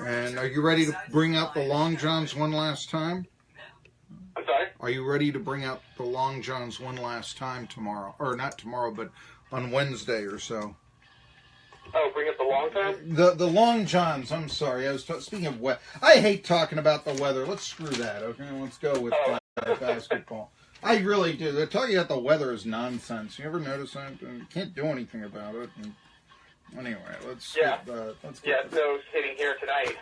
And are you ready to bring out the Long Johns one last time? I'm sorry? Are you ready to bring out the Long Johns one last time tomorrow? Or not tomorrow, but on Wednesday or so. Oh, bring up the Long John? The Long Johns, I'm sorry. I was speaking of weather. I hate talking about the weather. Let's screw that, okay? Let's go with basketball. I really do. They're talking about the weather is nonsense. You ever notice that? You can't do anything about it. And anyway, let's get no hitting here tonight.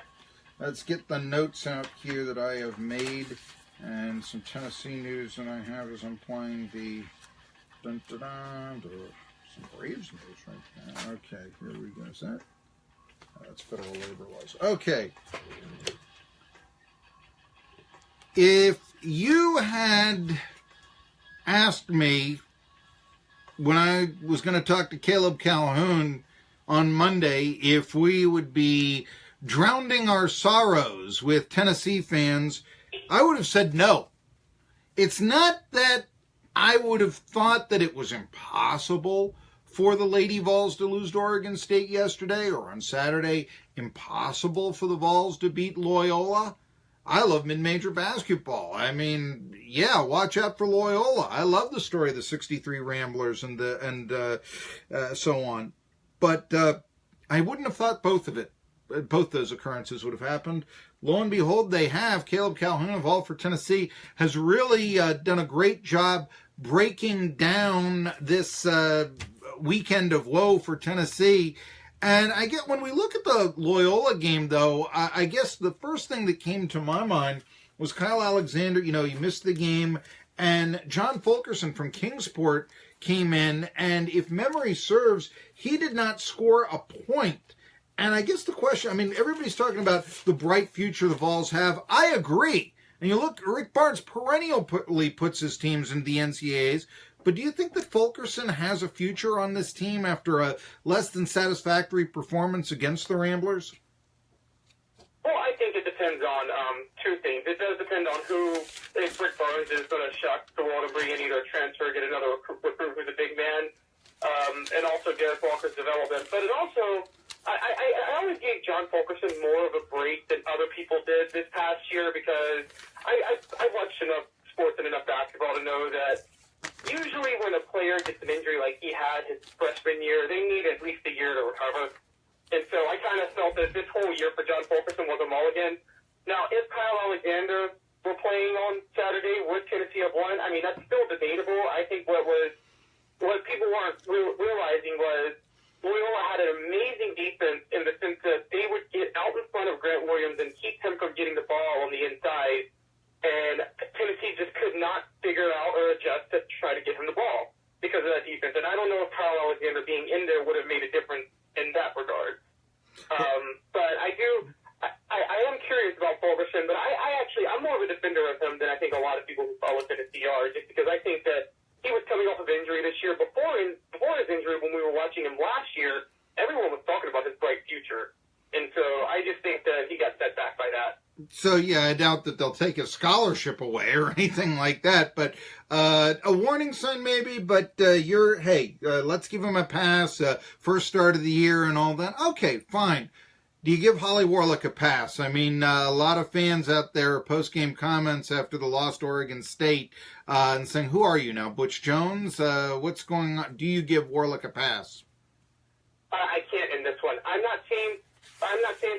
Let's get the notes out here that I have made and some Tennessee news that I have as I'm playing the some Braves news right now. Okay, here we go. Is that? That's federal labor laws. Okay. If you had asked me when I was going to talk to Caleb Calhoun on Monday if we would be drowning our sorrows with Tennessee fans, I would have said no. It's not that I would have thought that it was impossible for the Lady Vols to lose to Oregon State yesterday or on Saturday, impossible for the Vols to beat Loyola. I love mid-major basketball. I mean, yeah, watch out for Loyola. I love the story of the 63 Ramblers and so on. But I wouldn't have thought both those occurrences would have happened. Lo and behold, they have. Caleb Calhoun of All for Tennessee has really done a great job breaking down this weekend of woe for Tennessee. And I get when we look at the Loyola game, though, I guess the first thing that came to my mind was Kyle Alexander. You know, he missed the game, and John Fulkerson from Kingsport came in, and if memory serves, he did not score a point. And I guess the question, I mean, everybody's talking about the bright future the Vols have. I agree. And you look, Rick Barnes perennially puts his teams in the NCAAs. But do you think that Fulkerson has a future on this team after a less than satisfactory performance against the Ramblers? Well, I think it depends on two things. It does depend on if Rick Barnes is going to shock the world and bring in either a transfer, get another recruit who's a big man, and also Derek Walker's development. But it also, I always gave John Fulkerson more of a break than other people did this past year because I watched enough sports and enough basketball to know that usually when a player gets an injury like he had his freshman year, they need at least a year to recover. And so I kind of felt that this whole year for John Fulkerson was a mulligan. Now, if Kyle Alexander were playing on Saturday, would Tennessee have won? I mean, that's still debatable. I think what people weren't realizing was Loyola had an amazing defense in the sense that they would get out in front of Grant Williams and keep him from getting the ball on the inside. And Tennessee just could not figure out or adjust to try to get him the ball because of that defense. And I don't know if Kyle Alexander being in there would have made a difference in that regard. But I am curious about Fulkerson, but I'm more of a defender of him than I think a lot of people who follow Tennessee are, just because I think that he was coming off of injury this year. Before his injury, when we were watching him last year, everyone was talking about his bright future. And so I just think that he got set back by that. So, yeah, I doubt that they'll take a scholarship away or anything like that. But a warning sign maybe, but let's give him a pass. First start of the year and all that. Okay, fine. Do you give Holly Warlick a pass? I mean, a lot of fans out there, post-game comments after the loss to Oregon State and saying, who are you now, Butch Jones? What's going on? Do you give Warlick a pass? I can't in this one. I'm not saying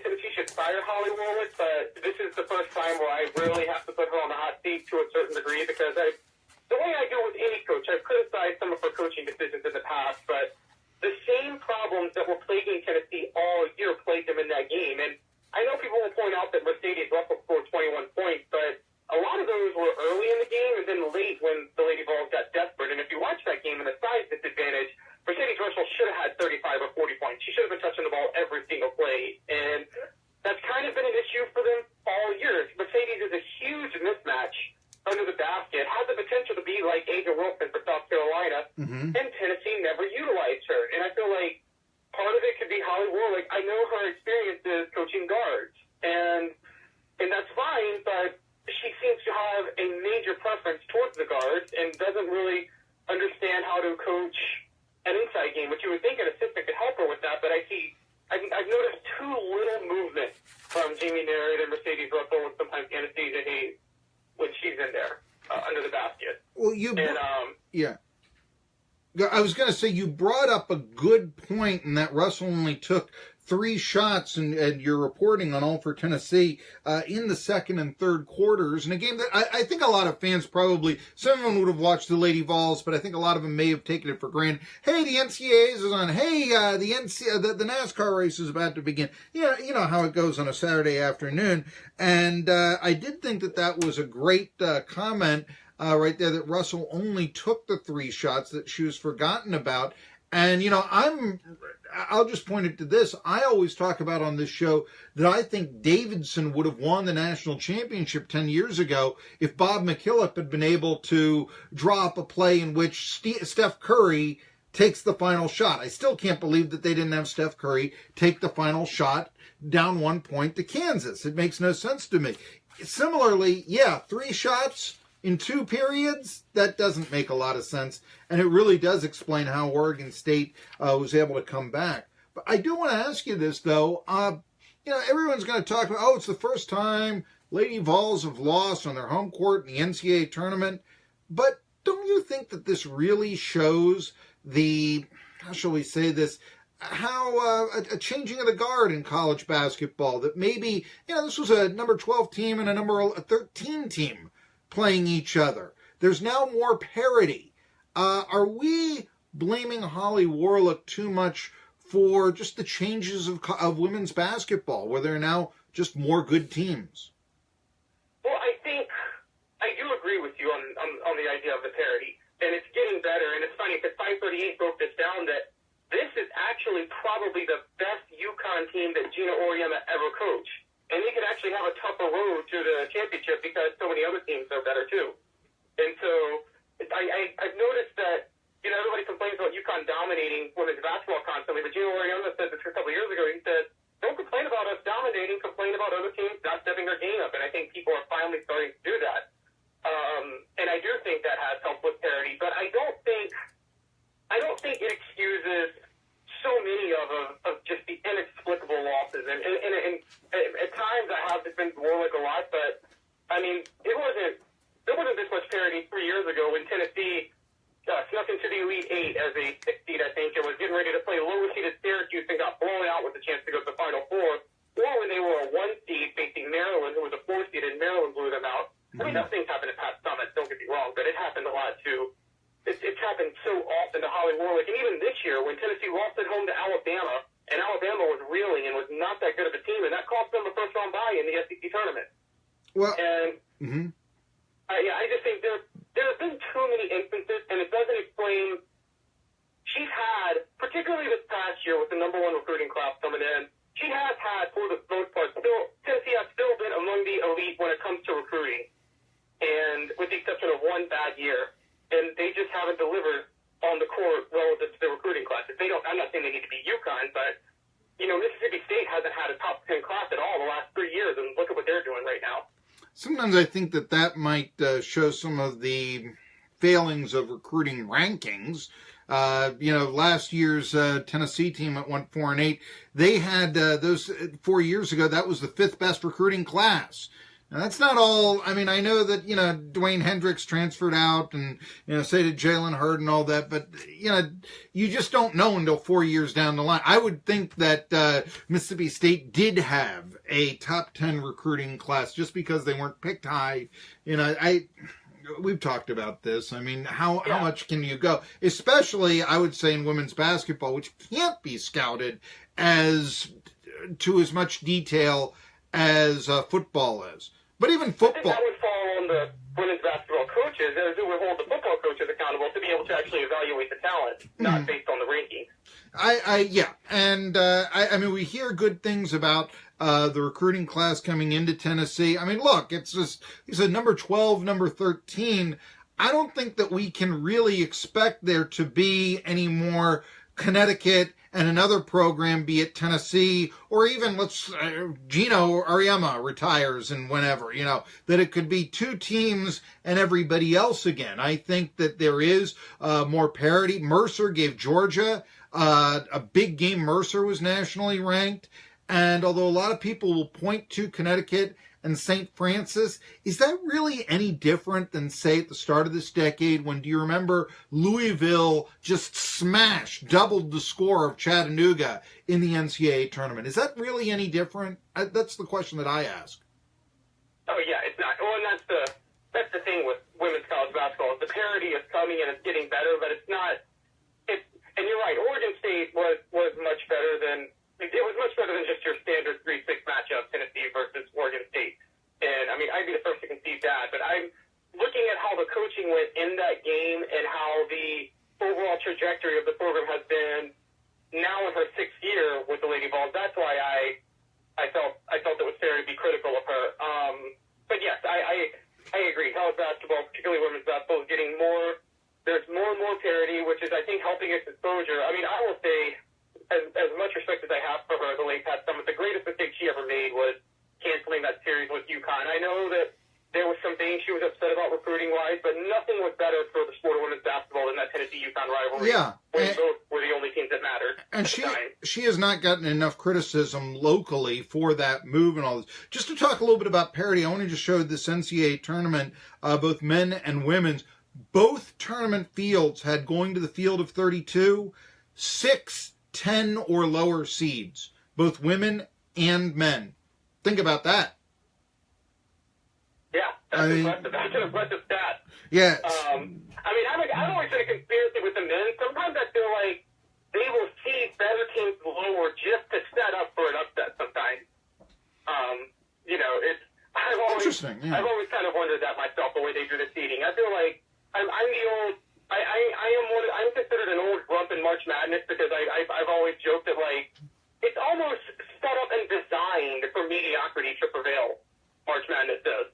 Tennessee should fire Holly Warlick, but this is the first time where I really have to put her on the hot seat to a certain degree because the way I do with any coach, I've criticized some of her coaching decisions in the past, but the same problems that were plaguing Tennessee all year plagued them in that game. And I know people will point out that Mercedes Russell scored 21 points, but a lot of those were early in the game and then late when the Lady Vols got desperate. And if you watch that game in the size disadvantage, Mercedes Russell should have had 35 or 40 points. She should have been touching the ball every single play. And that's kind of been an issue for them all year. Mercedes is a huge mismatch under the basket, had the potential to be like Aja Wilson for South Carolina, and Tennessee never utilized her. And I feel like part of it could be Holly Warlick. I know her experience is coaching guards, and that's fine, but she seems to have a major preference towards the guards and doesn't really understand how to coach an inside game, which you would think an assistant could help her with that, but I've noticed too little movement Jamie Merritt and Mercedes Russell and sometimes Anastasia Hayes when she's in there under the basket. Well, yeah. I was going to say, you brought up a good point in that Russell only took 3 shots, and you're reporting on All for Tennessee in the second and third quarters, in a game that I think a lot of fans probably, some of them would have watched the Lady Vols, but I think a lot of them may have taken it for granted. Hey, the NCAA is on. Hey, the NASCAR race is about to begin. You know how it goes on a Saturday afternoon, and I did think that was a great comment right there, that Russell only took the 3 shots, that she was forgotten about. And, I'll just point it to this. I always talk about on this show that I think Davidson would have won the national championship 10 years ago if Bob McKillop had been able to draw up a play in which Steph Curry takes the final shot. I still can't believe that they didn't have Steph Curry take the final shot down 1 point to Kansas. It makes no sense to me. Similarly, 3 shots in 2 periods, that doesn't make a lot of sense, and it really does explain how Oregon State was able to come back. But I do want to ask you this, though. Everyone's going to talk about, it's the first time Lady Vols have lost on their home court in the NCAA tournament, but don't you think that this really shows how shall we say this, how a changing of the guard in college basketball, that maybe, this was a number 12 team and a number 13 team playing each other. There's now more parity. Are we blaming Holly Warlick too much for just the changes of women's basketball, where there are now just more good teams? Well, I do agree with you on the idea of the parity, and it's getting better. And it's funny because 538 broke this down, that this is actually probably the best UConn team that Gina Auriemma ever coached. And they could actually have a tougher road to the championship because so many other teams are better too. And so I've noticed that, everybody complains about UConn dominating women's basketball constantly, but Gino Auriemma said this a couple of years ago. He said, don't complain about us dominating, complain about other teams not stepping their game up. And I think people are finally starting to do that. And I do think that has helped with parity, but I don't think it excuses so many of just the inexplicable losses. And at times I have defended Warlick a lot, but I mean, there wasn't this much parity 3 years ago when Tennessee snuck into the Elite Eight as a 6 seed, I think, and was getting ready to play lower seeded Syracuse and got blown out with a chance to go to the Final Four, or when they were a 1 seed facing Maryland, who was a 4 seed, and Maryland blew them out. I mean, those things happen at Pat Summit, don't get me wrong, but it happened a lot too. It's happened so often to Holly Warlick, and even this year when Tennessee lost at home to Alabama, and Alabama was reeling and was not that good of a team, and that cost them a first-round bye in the SEC tournament. Well, and I just think there have been too many instances, and it doesn't explain. She's had, particularly this past year with the number 1 recruiting class coming in, she has had, for the most part, Tennessee has still been among the elite when it comes to recruiting, and with the exception of 1 bad year. And they just haven't delivered on the court relative to the recruiting classes. I'm not saying they need to be UConn, but, Mississippi State hasn't had a top 10 class at all the last 3 years, and look at what they're doing right now. Sometimes I think that might show some of the failings of recruiting rankings. Last year's Tennessee team that went 4-8, they had those 4 years ago, that was the 5th best recruiting class. Now, that's not all. I mean, I know that, Dwayne Hendricks transferred out and, say to Jalen Hurd and all that, but, you just don't know until 4 years down the line. I would think that Mississippi State did have a top 10 recruiting class just because they weren't picked high. We've talked about this. I mean, how much can you go? Especially, I would say, in women's basketball, which can't be scouted to as much detail as football is. But even football, I think that would fall on the women's basketball coaches, as who would hold the football coaches accountable to be able to actually evaluate the talent, not based on the rankings. I mean, we hear good things about the recruiting class coming into Tennessee. I mean, look, it's a number 12, number 13. I don't think that we can really expect there to be any more Connecticut and another program, be it Tennessee, or even Gino Auriemma retires and whenever, that it could be 2 teams and everybody else again. I think that there is more parity. Mercer gave Georgia a big game. Mercer was nationally ranked. And although a lot of people will point to Connecticut and St. Francis, is that really any different than, say, at the start of this decade when, do you remember, Louisville just doubled the score of Chattanooga in the NCAA tournament? Is that really any different? That's the question that I ask. Oh, yeah, it's not. Well, and that's the thing with women's college basketball. The parity is coming and it's getting better, but it's not. And you're right, Oregon State was much better than. It was much better than just your standard 3-6 matchup, Tennessee versus Oregon State. And, I mean, I'd be the first to concede that. But I'm looking at how the coaching went in that game and how the overall trajectory of the program has been now in her 6th year with the Lady Vols. That's why I felt it was fair to be critical of her. But, yes, I agree. College basketball, particularly women's basketball, is getting more. There's more and more parity, which is, I think, helping its exposure. I mean, I will say, as much respect as I have for her, the Lake Pat Summit, the greatest mistake she ever made was canceling that series with UConn. I know that there was some things she was upset about recruiting-wise, but nothing was better for the sport of women's basketball than that Tennessee-UConn rivalry. Yeah. When both were the only teams that mattered. And she has not gotten enough criticism locally for that move and all this. Just to talk a little bit about parity, I want to just show this NCAA tournament, both men and women's. Both tournament fields had going to the field of 32, 6, 10 or lower seeds, both women and men. Think about that. Yeah, that's impressive. That's an impressive stat. Yeah. I mean, I've always been a conspiracy with the men. Sometimes I feel like they will see better teams lower just to set up for an upset sometimes. You know, I've always kind of wondered that myself, the way they do the seeding. I feel like I'm the old. I'm considered an old grump in March Madness because I've always joked that, like, it's almost set up and designed for mediocrity to prevail. March Madness does,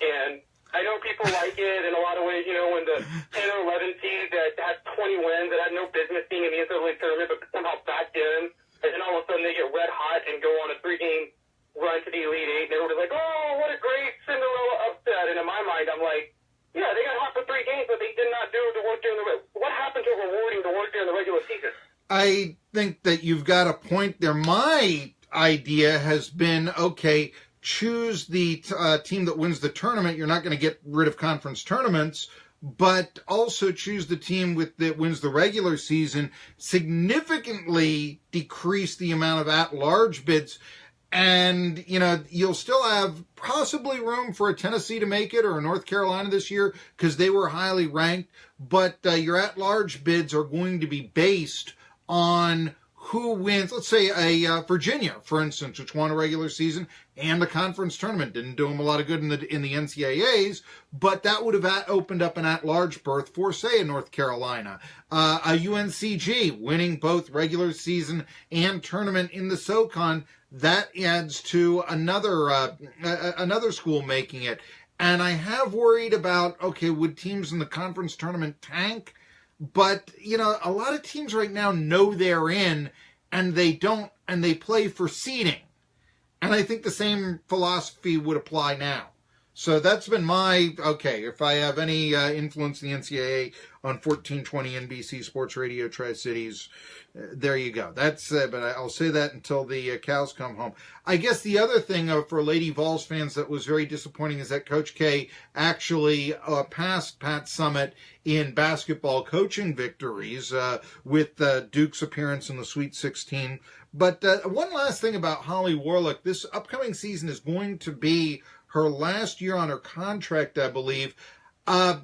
and I know people like it in a lot of ways. You know, when the 10 or 11 seed that had 20 wins that had no business being in the NCAA tournament, but somehow backed in, and then all of a sudden they get red hot and go on a 3-game run to the Elite Eight, and everybody's like, "Oh, what a great Cinderella upset!" And in my mind, I'm like, yeah, they got hot for 3 games, but they did not do the work during what happened to rewarding the work during the regular season? I think that you've got a point there. My idea has been, okay, choose the team that wins the tournament. You're not going to get rid of conference tournaments, but also choose the team that wins the regular season, significantly decrease the amount of at-large bids. And, you know, you'll still have possibly room for a Tennessee to make it or a North Carolina this year because they were highly ranked. But your at-large bids are going to be based on who wins. Let's say a Virginia, for instance, which won a regular season and a conference tournament. Didn't do them a lot of good in the NCAAs, but that would have opened up an at-large berth for, say, a North Carolina. A UNCG winning both regular season and tournament in the SoCon. That adds to another school making it. And I have worried about, okay, would teams in the conference tournament tank? But, you know, a lot of teams right now know they're in, and they don't, and they play for seeding. And I think the same philosophy would apply now. So that's been okay, if I have any influence in the NCAA on 1420 NBC Sports Radio Tri-Cities, there you go. That's but I'll say that until the cows come home. I guess the other thing for Lady Vols fans that was very disappointing is that Coach K actually passed Pat Summitt in basketball coaching victories with Duke's appearance in the Sweet 16. But one last thing about Holly Warlick. This upcoming season is going to be her last year on her contract, I believe. I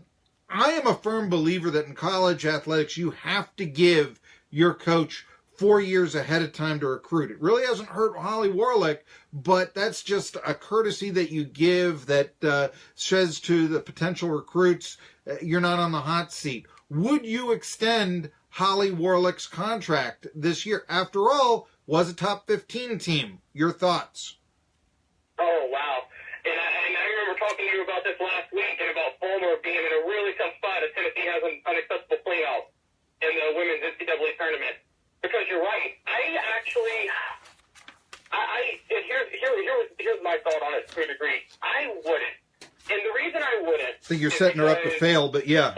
am a firm believer that in college athletics, you have to give your coach 4 years ahead of time to recruit. It really hasn't hurt Holly Warlick, but that's just a courtesy that you give that says to the potential recruits, you're not on the hot seat. Would you extend Holly Warlick's contract this year? After all, was a top 15 team. Your thoughts? Oh, wow. And I remember talking to you about this last week and about Fulmer being in a really tough spot as Tennessee has an unacceptable playout in the women's NCAA tournament. Because you're right. Here's my thought on it to a degree. I wouldn't. And the reason I wouldn't. I think you're setting her up to fail, but yeah.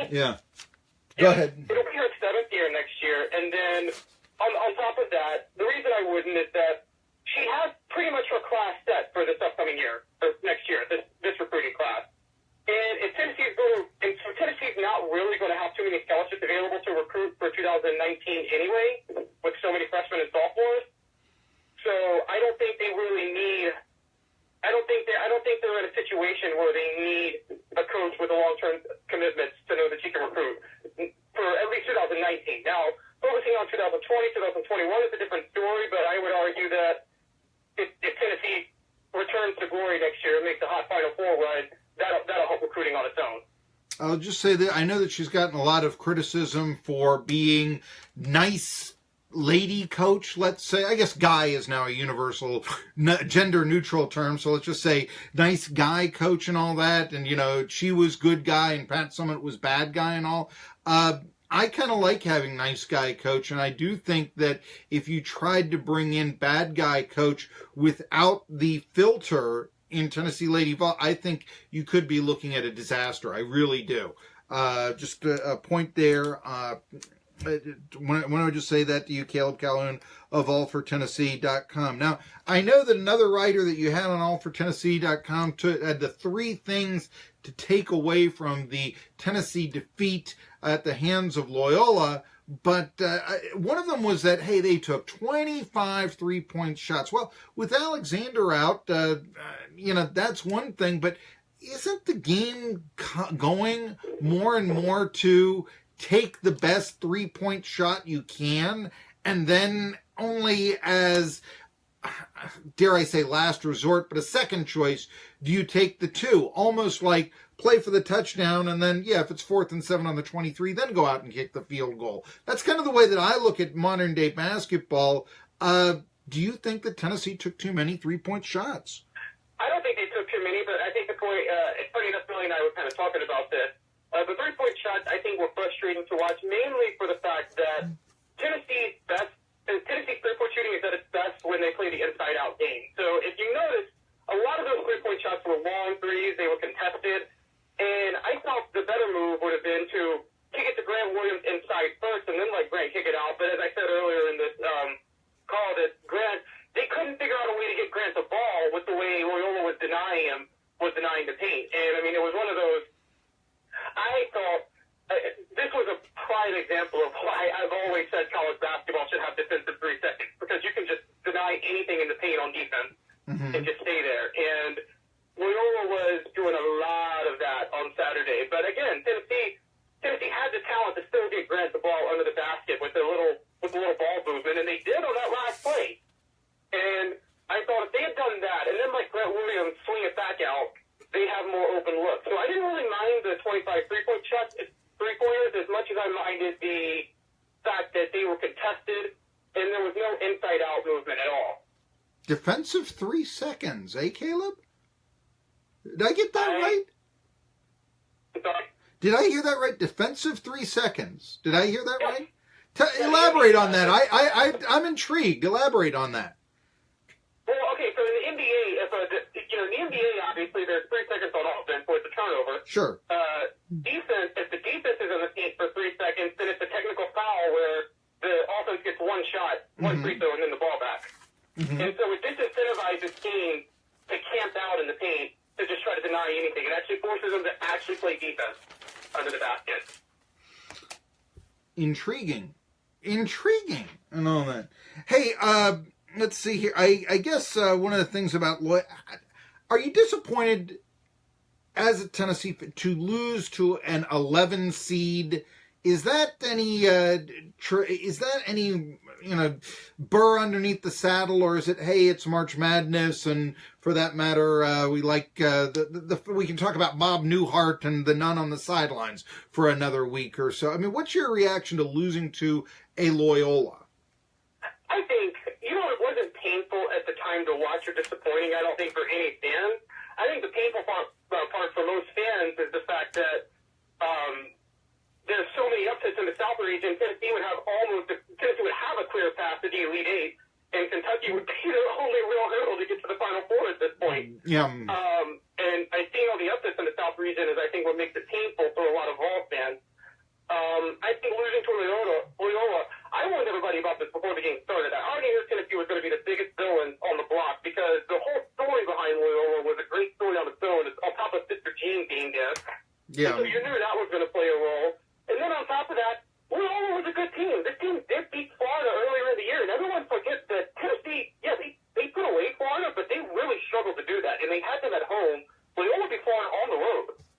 Go ahead. It'll be her 7th year next year. And then on top of that, the reason I wouldn't is that she situation where they need a coach with a long-term commitment to know that he can recruit for at least 2019. Now, focusing on 2020, 2021 is a different story, but I would argue that if Tennessee returns to glory next year and makes a hot Final Four run, that'll help recruiting on its own. I'll just say that I know that she's gotten a lot of criticism for being nice lady coach, let's say. I guess guy is now a universal gender-neutral term, so let's just say nice guy coach and all that. And, you know, she was good guy and Pat Summitt was bad guy and all. I kind of like having nice guy coach, and I do think that if you tried to bring in bad guy coach without the filter in Tennessee Lady Vols, I think you could be looking at a disaster. I really do. Just a point there. When I would just say that to you, Caleb Calhoun of allfortennessee.com. Now, I know that another writer that you had on allfortennessee.com had the 3 things to take away from the Tennessee defeat at the hands of Loyola, but one of them was that, hey, they took 25 three-point shots. Well, with Alexander out, that's one thing, but isn't the game going more and more to take the best three-point shot you can, and then only as, dare I say, last resort, but a second choice, do you take the 2? Almost like play for the touchdown, and then, if it's 4th and 7 on the 23, then go out and kick the field goal. That's kind of the way that I look at modern-day basketball. Do you think that Tennessee took too many three-point shots? I don't think they took too many, but I think the point, it's funny enough, Billy and I were kind of talking about this. The three-point shots, I think, were frustrating to watch, mainly for the fact that Tennessee's three-point shooting is at its best when they play the inside-out game. So if you notice, a lot of those three-point shots were long threes. They were contested. And I thought the better move would have been to kick it to Grant Williams inside first and then let Grant kick it out. But as I said earlier in this call, that Grant, they couldn't figure out a way to get Grant the ball with the way Loyola was denying the paint. And, I mean, it was one of those, I thought this was a prime example of why I've always said college basketball should have defensive 3 seconds, because you can just deny anything in the paint on defense and just stay there. And Loyola was doing a lot of that on Saturday. But again, Tennessee had the talent to still get Grant the ball under the basket with the little ball movement, and they did on that last play. And I thought if they had done that and then let Grant Williams swing it back out, they have more open looks. So I didn't really mind the 25 three-point shots, three-pointers, as much as I minded the fact that they were contested and there was no inside-out movement at all. Defensive 3 seconds, Caleb? Did I get that right? Sorry? Did I hear that right? Defensive 3 seconds. Did I hear that right? Elaborate on that. I'm intrigued. Elaborate on that. Well, okay, so in the NBA, in the NBA, obviously, there's 3 seconds on offense where it's a turnover. Sure. Defense, if the defense is on the paint for 3 seconds, then it's a technical foul where the offense gets 1 shot, 1 free throw, and then the ball back. And so it disincentivizes teams to camp out in the paint to just try to deny anything. It actually forces them to actually play defense under the basket. Intriguing and all that. Hey, let's see here. I guess one of the things about are you disappointed as a Tennessee to lose to an 11 seed? Is that any burr underneath the saddle, or is it, hey, it's March Madness, and for that matter, we like we can talk about Bob Newhart and the nun on the sidelines for another week or so. I mean, what's your reaction to losing to a Loyola? I think, it wasn't painful at the time to watch or disappointing, I don't think, for any fans. I think the painful part for most fans is the fact that there's so many upsets in the South region. Tennessee would have a clear path to the Elite Eight, and Kentucky would be their only real hurdle to get to the Final Four at this point. Yeah. And I think all the upsets in the South region is, I think, what makes it painful for a lot of Vols fans. I think losing to Loyola, I warned everybody about this before the game started. I already knew Tennessee was going to be the biggest villain on the block, because the whole story behind Loyola was a great story on its own, on top of Sister Jean being there. Yeah. So you knew that was going to play a role. And then on top of that, Loyola was a good team. This team did beat Florida earlier in the year, and everyone forgets that Tennessee, they put away Florida, but they really struggled to do that. And they had them at home. Loyola beat Florida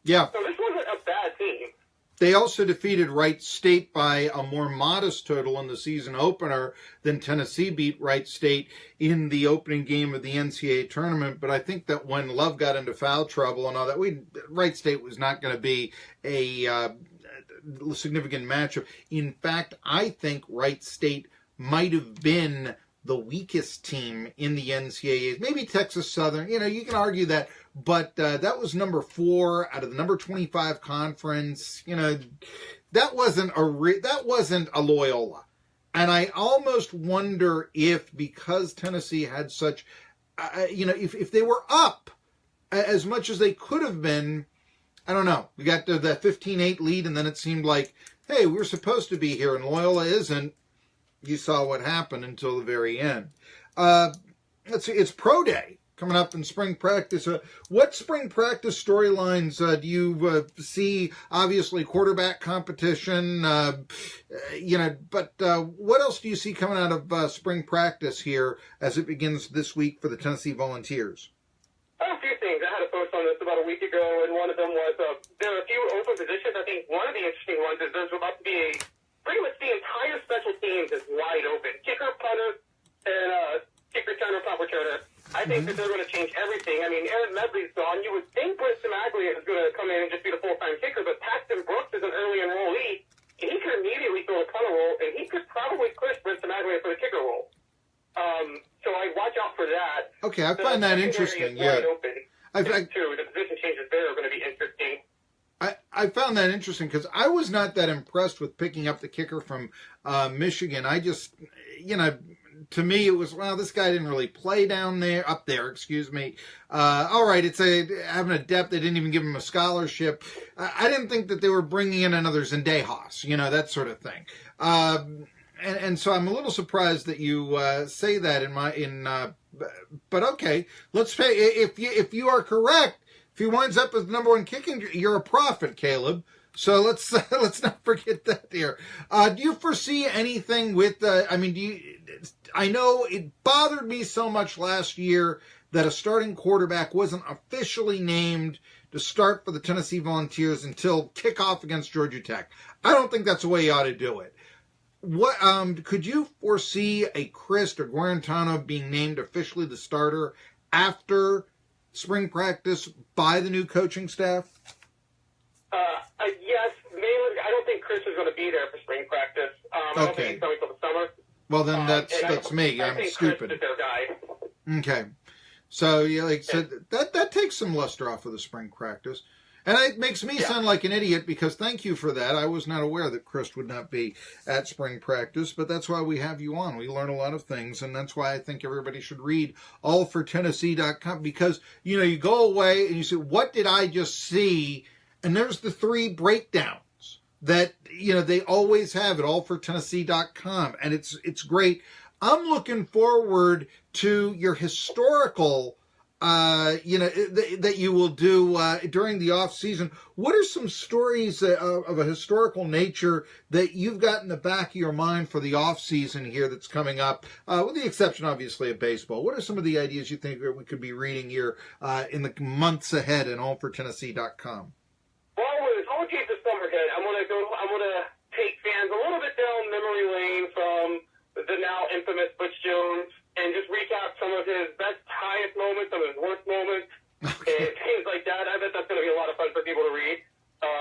Yeah. So this wasn't a bad team. They also defeated Wright State by a more modest total in the season opener than Tennessee beat Wright State in the opening game of the NCAA tournament. But I think that when Love got into foul trouble and all that, Wright State was not going to be a significant matchup. In fact, I think Wright State might have been the weakest team in the NCAA. Maybe Texas Southern, you can argue that, but that was number 4 out of the number 25 conference. That wasn't a Loyola. And I almost wonder if, because Tennessee had such, if they were up as much as they could have been, I don't know. We got the 15-8 lead, and then it seemed like, hey, we're supposed to be here, and Loyola isn't. You saw what happened until the very end. Let's see, it's Pro Day coming up in spring practice. What spring practice storylines do you see? Obviously, quarterback competition, but what else do you see coming out of spring practice here as it begins this week for the Tennessee Volunteers? A few things. I had a post on this about a week ago, and one of them was there are a few open positions. I think one of the interesting ones is there's about to be pretty much the entire special teams is wide open. Kicker, punter, and kick returner, punt returner. I think that they're going to change everything. I mean, Aaron Medley's gone. You would think Britt Samaglia is going to come in and just be the full-time kicker, but Paxton Brooks is an early enrollee, and he could immediately throw a punter role, and he could probably push Britt Samaglia for the kicker role. So I'd watch out for that. Okay, I find that interesting. Yeah. Open. The position changes there are going to be interesting. I found that interesting because I was not that impressed with picking up the kicker from Michigan. I just, to me it was, well, this guy didn't really play up there, excuse me. All right, it's having a depth. They didn't even give him a scholarship. I didn't think that they were bringing in another Zendejas, that sort of thing. And so I'm a little surprised that you say that but okay, let's say if you are correct. If he winds up as the number 1 kicking, you're a prophet, Caleb. So let's not forget that here. Do you foresee anything with? I know it bothered me so much last year that a starting quarterback wasn't officially named to start for the Tennessee Volunteers until kickoff against Georgia Tech. I don't think that's the way you ought to do it. What could you foresee a Christ or Guarantano being named officially the starter after spring practice by the new coaching staff? Yes, mainly. I don't think Chris is going to be there for spring practice. I don't think he's coming for the summer. Well, then that's me. I'm stupid. Chris is their guy. Okay. So, yeah, like I said, that takes some luster off of the spring practice. And it makes me sound like an idiot because thank you for that. I was not aware that Chris would not be at spring practice, but that's why we have you on. We learn a lot of things, and that's why I think everybody should read allfortennessee.com because, you go away and you say, what did I just see? And there's the 3 breakdowns that, they always have at allfortennessee.com, and it's great. I'm looking forward to your historical that you will do during the off season. What are some stories of a historical nature that you've got in the back of your mind for the off season here that's coming up, with the exception, obviously, of baseball? What are some of the ideas you think we could be reading here in the months ahead in allfortennessee.com? Well, I'll keep the summer ahead. I'm gonna take fans a little bit down memory lane from the now infamous Butch Jones and just recap some of his best, highest moments, some of his worst moments, and things like that. I bet that's going to be a lot of fun for people to read.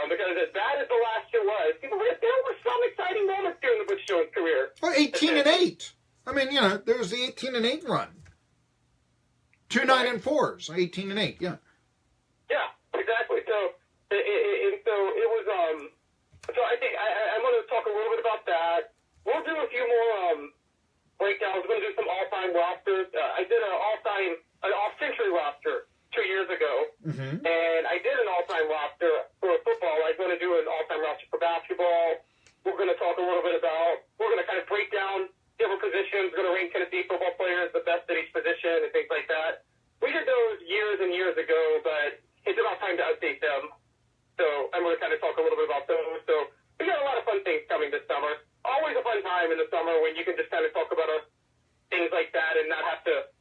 Because as bad as the last year was, there were some exciting moments during the Butch Jones career. Well, 18-8. I mean, there was the 18-8 run. 2 9-4s, 18-8. Yeah. Yeah, exactly. So it was. So I think I'm going to talk a little bit about that. We'll do a few more breakdowns. We're going to do some all-time rosters. I did an off-century roster 2 years ago, and I did an all-time roster for football. I'm going to do an all-time roster for basketball. We're going to talk a little bit about. We're going to kind of break down different positions. We're going to rank Tennessee football players the best at each position and things like that. We did those years and years ago, but it's about time to update them. So I'm going to kind of talk a little bit about those. So we got a lot of fun things coming this summer. Always a fun time in the summer when you can just kind of talk about things like that and not have to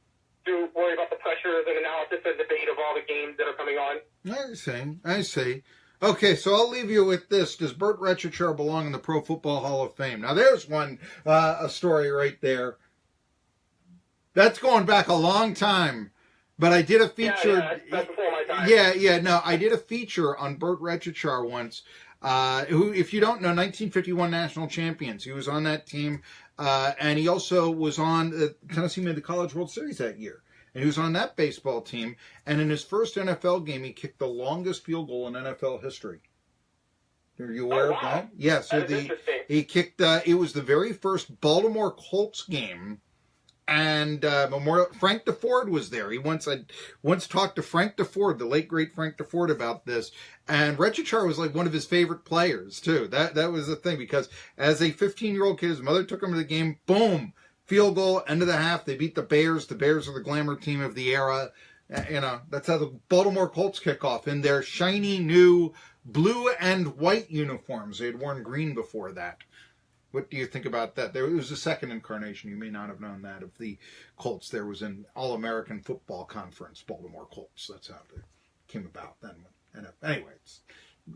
worry about the pressures and analysis and debate of all the games that are coming going on. I see. Okay, so I'll leave you with this. Does Burt Rechichar belong in the Pro Football Hall of Fame? Now, there's one, a story right there. That's going back a long time. But I did a feature. That's before my time. No, I did a feature on Burt Rechichar once. Who, if you don't know, 1951 national champions. He was on that team, and he also was on. Tennessee made the College World Series that year, and he was on that baseball team. And in his first NFL game, he kicked the longest field goal in NFL history. Are you aware of that? Yeah. So he kicked. It was the very first Baltimore Colts game. And Frank DeFord was there. I once talked to Frank DeFord, the late great Frank DeFord, about this. And Rechichar was like one of his favorite players too. That was the thing, because as a 15-year-old kid, his mother took him to the game. Boom, field goal, end of the half. They beat the Bears. The Bears are the glamour team of the era. That's how the Baltimore Colts kick off in their shiny new blue and white uniforms. They had worn green before that. What do you think about that? There was a second incarnation. You may not have known that, of the Colts. There was an All-American Football Conference, Baltimore Colts. That's how it came about then. Anyway, it's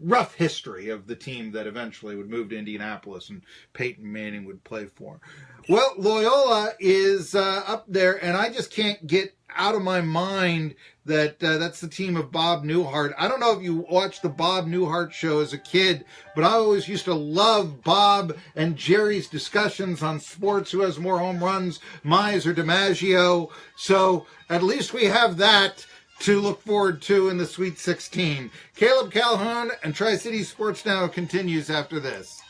rough history of the team that eventually would move to Indianapolis and Peyton Manning would play for. Well, Loyola is up there, and I just can't get out of my mind that that's the team of Bob Newhart. I don't know if you watched the Bob Newhart show as a kid, but I always used to love Bob and Jerry's discussions on sports, who has more home runs, Mize or DiMaggio. So at least we have that to look forward to in the Sweet 16. Caleb Calhoun and Tri-City Sports Now continues after this.